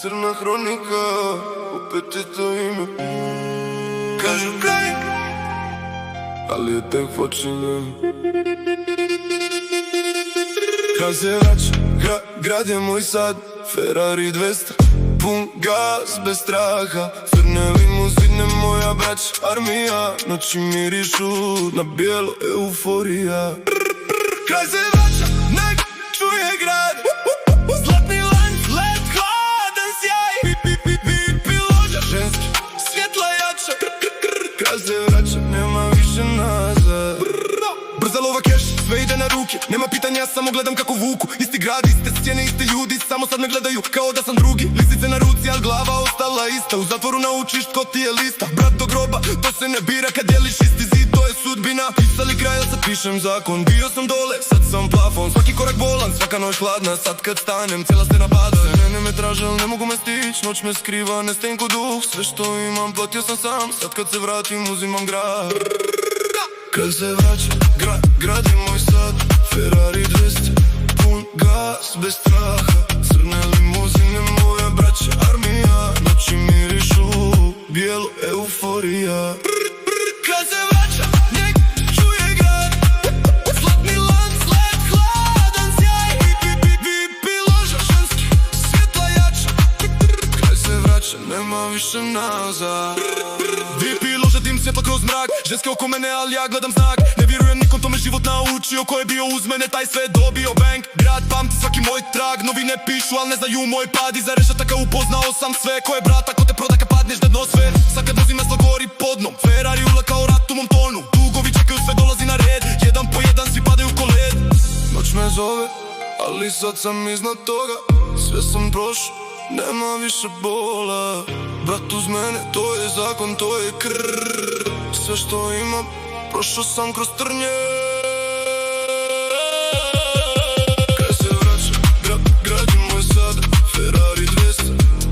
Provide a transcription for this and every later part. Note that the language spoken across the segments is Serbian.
Crna hronika, opet je to ime. Kažu kraj, ali je tek počinjen. Kad se vraća, grad je moj sad. Ferrari 200, pun gas, bez straha. Crne limuzine, moja brać, armija. Noći mirišu na bijelo, euforija. Kad se vraća, nek čuje grad. Zlatni lanc, led, hladan sjaj. Pipi loža, ženski, svjetla jača. Kad se vraća, nema više nazad. Brza lova keš, sve ide na ruke. Nema pitanja, samo gledam kako vuku. Isti grad, iste scene, isti ljudi. Samo sad me gledaju kao da sam drugi. Lisice na ruci, al glava ostala ista. U zatvoru naučiš tko ti je lista. Brat do groba, to se ne bira. Kad deliš isti zid, to je sudbina. Pisali kraj, ja sad pišem zakon. Bio sam dole, sad sam plafon. Svaki korak bolan, svaka noć hladna. Sad kad stanem, cijela stena pada. Žene me traže, al ne mogu me stić. Noć me skriva, ne stajim ko duh. Sve što imam, platio sam sam. Sad kad se vratim, uzimam grad. Kad se vraća, grad je moj sad. Ferrari 200, pun gas, bez straha. Crne limuzine, moja braća, armija. Noći mirišu, bijelo, euforija. Kad se vraća, nek čuje grad. Zlatni lanc, led, hladan sjaj. Pipi loža, ženski, svjetla jača. Kad se vraća, nema više nazad. Vipi loža, dim svjetla kroz mrak. Ženske oko mene, ali ja gledam znak. Ne vjerujem nikom, to me život naučio. Ko je bio uz mene, taj sve dobio bank. Grad pamti svaki moj trag. Novine pišu, al ne znaju moj pad. Iza rešetaka upoznao sam sve. Ko je brat, ako te proda kad padneš na dno sve. Sad kad vozim meslo gori pod dnom. Ferrari ula kao rat u mom tonu. Dugovi čekaju, sve dolazi na red. Jedan po jedan, svi padaju ko led. Noć me zove, ali sad sam iznad toga. Sve sam prošao, nema više bola. Brat uz mene, to je zakon, to je krr. Sve što imam, prošao sam kroz trnje. Kad se vraća, grad je moj sad. Ferrari 200,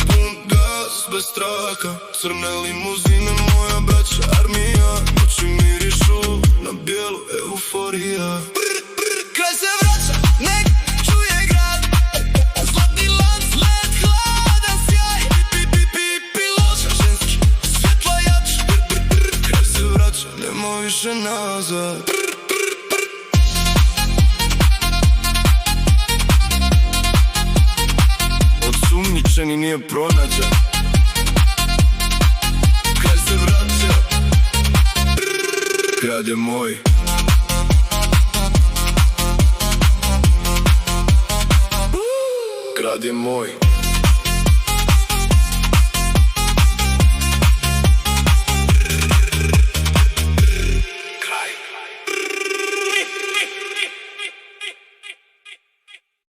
pun gas, bez straha. Crne limuzine, moja braća, armija. Noći mirišu na bijelo, euforija. Kad se vraća, nek čuje grad. Zlatni lanc, led, hladan sjaj. Pipi loža, ženski, svjetla jača. Kad se vraća, nema više nazad. Odsumnjičeni nije pronađen. Kad se vraća, grad je moj. Grad je moj.